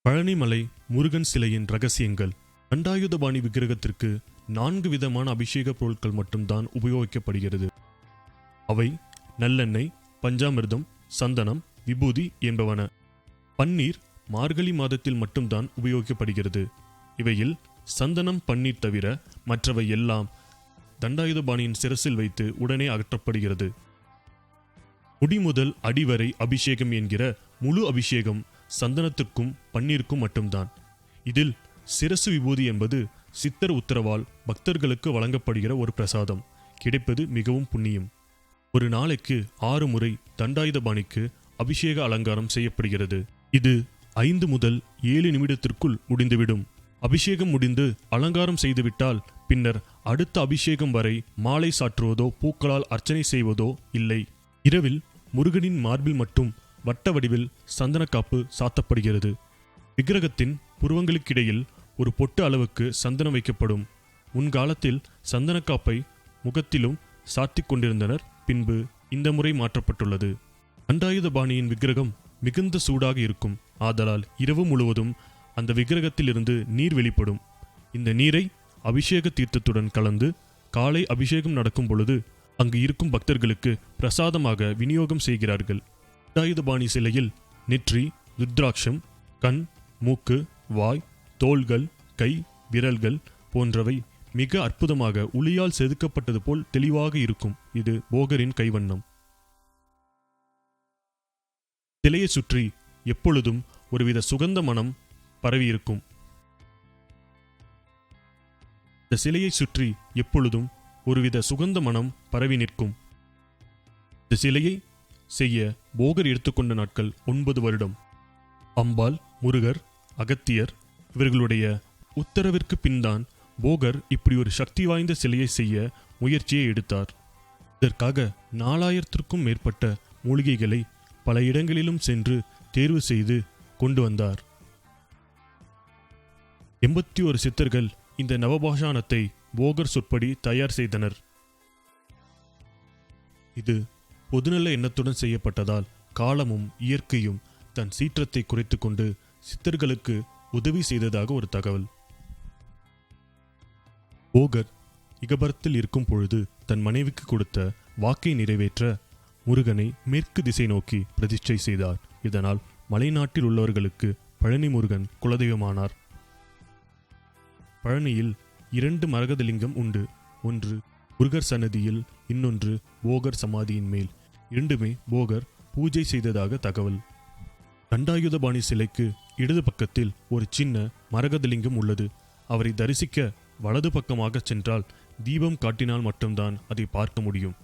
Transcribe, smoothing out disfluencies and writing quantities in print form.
பழனிமலை முருகன் சிலையின் ரகசியங்கள். தண்டாயுதபாணி விக்கிரகத்திற்கு 4 விதமான அபிஷேக பொருட்கள் மட்டும்தான் உபயோகிக்கப்படுகிறது. அவை நல்லெண்ணெய், பஞ்சாமிர்தம், சந்தனம், விபூதி என்பவன. பன்னீர் மார்கழி மாதத்தில் மட்டும்தான் உபயோகிக்கப்படுகிறது. இவையில் சந்தனம், பன்னீர் தவிர மற்றவை எல்லாம் தண்டாயுதபாணியின் சிரசில் வைத்து உடனே அகற்றப்படுகிறது. முடி முதல் அடிவரை அபிஷேகம் என்கிற முழு அபிஷேகம் சந்தனத்திற்கும் பன்னீருக்கும் மட்டும்தான். இதில் சிரசு விபூதி என்பது சித்தர் உத்தரவால் பக்தர்களுக்கு வழங்கப்படுகிற ஒரு பிரசாதம். கிடைப்பது மிகவும் புண்ணியம். ஒரு நாளைக்கு 6 முறை தண்டாயுதபாணிக்கு அபிஷேக அலங்காரம் செய்யப்படுகிறது. இது 5 முதல் 7 நிமிடத்திற்குள் முடிந்துவிடும். அபிஷேகம் முடிந்து அலங்காரம் செய்துவிட்டால் பின்னர் அடுத்த அபிஷேகம் வரை மாலை சாற்றுவதோ பூக்களால் அர்ச்சனை செய்வதோ இல்லை. இரவில் முருகனின் மார்பில் மட்டும் வட்ட வடிவில் சந்தனக்காப்பு சாத்தப்படுகிறது. விக்கிரகத்தின் புருவங்களுக்கிடையில் ஒரு பொட்டு அளவுக்கு சந்தனம் வைக்கப்படும். முன்காலத்தில் சந்தனக்காப்பை முகத்திலும் சாத்திக் கொண்டிருந்தனர். பின்பு இந்த முறை மாற்றப்பட்டுள்ளது. தண்டாயுதபாணியின் விக்கிரகம் மிகுந்த சூடாக இருக்கும். ஆதலால் இரவு முழுவதும் அந்த விக்கிரகத்தில் இருந்து நீர் வெளிப்படும். இந்த நீரை அபிஷேக தீர்த்தத்துடன் கலந்து காலை அபிஷேகம் நடக்கும் பொழுது அங்கு இருக்கும் பக்தர்களுக்கு பிரசாதமாக விநியோகம் செய்கிறார்கள். தண்டாயுதபாணி சிலையில் நெற்றி, ருத்ராட்சம், கண், மூக்கு, வாய், தோள்கள், கை, விரல்கள் போன்றவை மிக அற்புதமாக உளியால் செதுக்கப்பட்டது போல் தெளிவாக இருக்கும். இது போகரின் கைவண்ணம். சிலையை சுற்றி எப்பொழுதும் ஒருவித சுகந்த மனம் பரவியிருக்கும். இந்த சிலையை சுற்றி எப்பொழுதும் ஒருவித சுகந்த மனம் பரவி நிற்கும். இந்த சிலையை செய்ய போகர் எடுத்துக்கொண்ட நாட்கள் 9 வருடம். அம்பாள், முருகர், அகத்தியர் இவர்களுடைய உத்தரவிற்கு பின்தான் போகர் இப்படி ஒரு சக்தி வாய்ந்த சிலையை செய்ய முயற்சியை எடுத்தார். இதற்காக 4000த்திற்கும் மேற்பட்ட மூலிகைகளை பல இடங்களிலும் சென்று தேர்வு செய்து கொண்டு வந்தார். 81 சித்தர்கள் இந்த நவபாஷாணத்தை போகர் சொற்படி தயார் செய்தனர். இது பொதுநல எண்ணத்துடன் செய்யப்பட்டதால் காலமும் இயற்கையும் தன் சீற்றத்தை குறைத்து கொண்டு சித்தர்களுக்கு உதவி செய்ததாக ஒரு தகவல். போகர் இகபரத்தில் இருக்கும் பொழுது தன் மனைவிக்கு கொடுத்த வாக்கை நிறைவேற்ற முருகனை மேற்கு திசை நோக்கி பிரதிஷ்டை செய்தார். இதனால் மலைநாட்டில் உள்ளவர்களுக்கு பழனி முருகன் குலதெய்வமானார். பழனியில் 2 மரகதலிங்கம் உண்டு. ஒன்று முருகர் சன்னதியில், இன்னொன்று போகர் சமாதியின் மேல். இரண்டுமே போகர் பூஜை செய்ததாக தகவல். தண்டாயுதபாணி சிலைக்கு இடது பக்கத்தில் ஒரு சின்ன மரகதலிங்கம் உள்ளது. அவரை தரிசிக்க வலது பக்கமாக சென்றால் தீபம் காட்டினால் மட்டும்தான் அதை பார்க்க முடியும்.